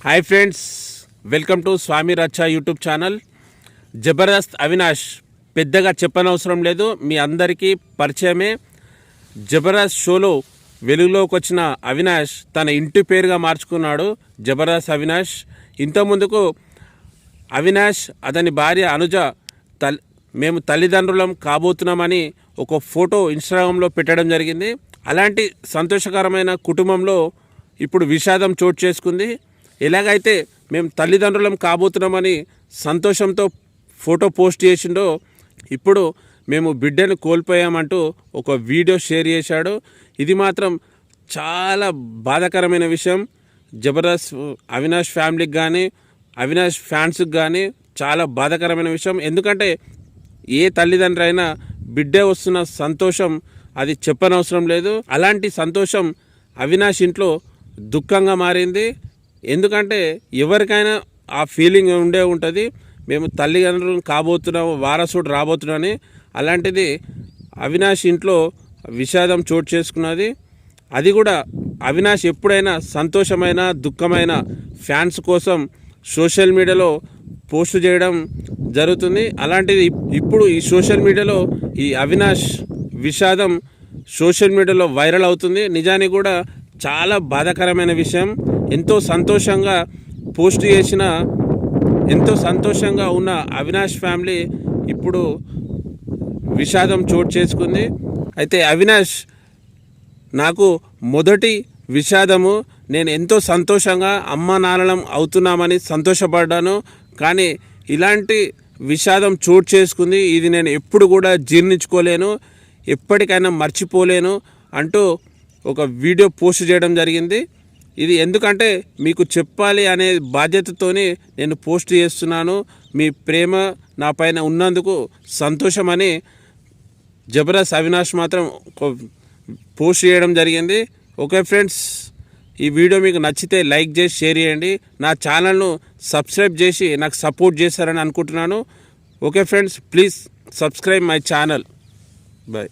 Hi friends, welcome to Swamy Racha YouTube channel. Jabardasth Avinash పెద్దగా చెప్పనవసరం లేదు, మీ అందరికీ పరిచయమే. జబర్దస్త్ షోలో వెలుగులోకి వచ్చిన అవినాష్ తన ఇంటి పేరుగా మార్చుకున్నాడు జబర్దస్త్ అవినాష్. ఇంతకుముందుకు అవినాష్ అతని భార్య అనుజ మేము తల్లిదండ్రులం కాబోతున్నామని ఒక ఫోటో ఇన్స్టాగ్రామ్లో పెట్టడం జరిగింది. అలాంటి సంతోషకరమైన కుటుంబంలో ఇప్పుడు విషాదం చోటు చేసుకుంది. ఎలాగైతే మేము తల్లిదండ్రులం కాబోతున్నామని సంతోషంతో ఫోటో పోస్ట్ చేసిండో, ఇప్పుడు మేము బిడ్డను కోల్పోయామంటూ ఒక వీడియో షేర్ చేశాడు. ఇది మాత్రం చాలా బాధాకరమైన విషయం. జబర్దస్త్ అవినాష్ ఫ్యామిలీకి కానీ అవినాష్ ఫ్యాన్స్కి కానీ చాలా బాధాకరమైన విషయం. ఎందుకంటే ఏ తల్లిదండ్రి అయినా బిడ్డే వస్తున్న సంతోషం అది చెప్పనవసరం లేదు. అలాంటి సంతోషం అవినాష్ ఇంట్లో దుఃఖంగా మారింది. ఎందుకంటే ఎవరికైనా ఆ ఫీలింగ్ ఉండే ఉంటుంది, మేము తల్లిదండ్రులు కాబోతున్నాము, వారసుడు రాబోతున్నాని. అలాంటిది అవినాష్ ఇంట్లో విషాదం చోటు చేసుకున్నది. అది కూడా అవినాష్ ఎప్పుడైనా సంతోషమైన దుఃఖమైన ఫ్యాన్స్ కోసం సోషల్ మీడియాలో పోస్ట్ చేయడం జరుగుతుంది. అలాంటిది ఇప్పుడు ఈ సోషల్ మీడియాలో ఈ అవినాష్ విషాదం సోషల్ మీడియాలో వైరల్ అవుతుంది. నిజానికి కూడా చాలా బాధాకరమైన విషయం. ఎంతో సంతోషంగా పోస్ట్ చేసిన, ఎంతో సంతోషంగా ఉన్న అవినాష్ ఫ్యామిలీ ఇప్పుడు విషాదం చోటు చేసుకుంది. అయితే అవినాష్ నాకు మొదటి విషాదము, నేను ఎంతో సంతోషంగా అమ్మ నాన్నలం అవుతున్నామని సంతోషపడ్డాను, కానీ ఇలాంటి విషాదం చోటు చేసుకుంది. ఇది నేను ఎప్పుడు కూడా జీర్ణించుకోలేను, ఎప్పటికైనా మర్చిపోలేను అంటూ ఒక వీడియో పోస్ట్ చేయడం జరిగింది. ఇది ఎందుకంటే మీకు చెప్పాలి అనే బాధ్యతతోనే నేను పోస్ట్ చేస్తున్నాను. మీ ప్రేమ నా పైన ఉన్నందుకు సంతోషమని జబర్దస్త్ అవినాష్ మాత్రం పోస్ట్ చేయడం జరిగింది. ఓకే ఫ్రెండ్స్, ఈ వీడియో మీకు నచ్చితే లైక్ చేసి షేర్ చేయండి. నా ఛానల్ను సబ్స్క్రైబ్ చేసి నాకు సపోర్ట్ చేస్తారని అనుకుంటున్నాను. Okay friends, please subscribe my channel. Bye.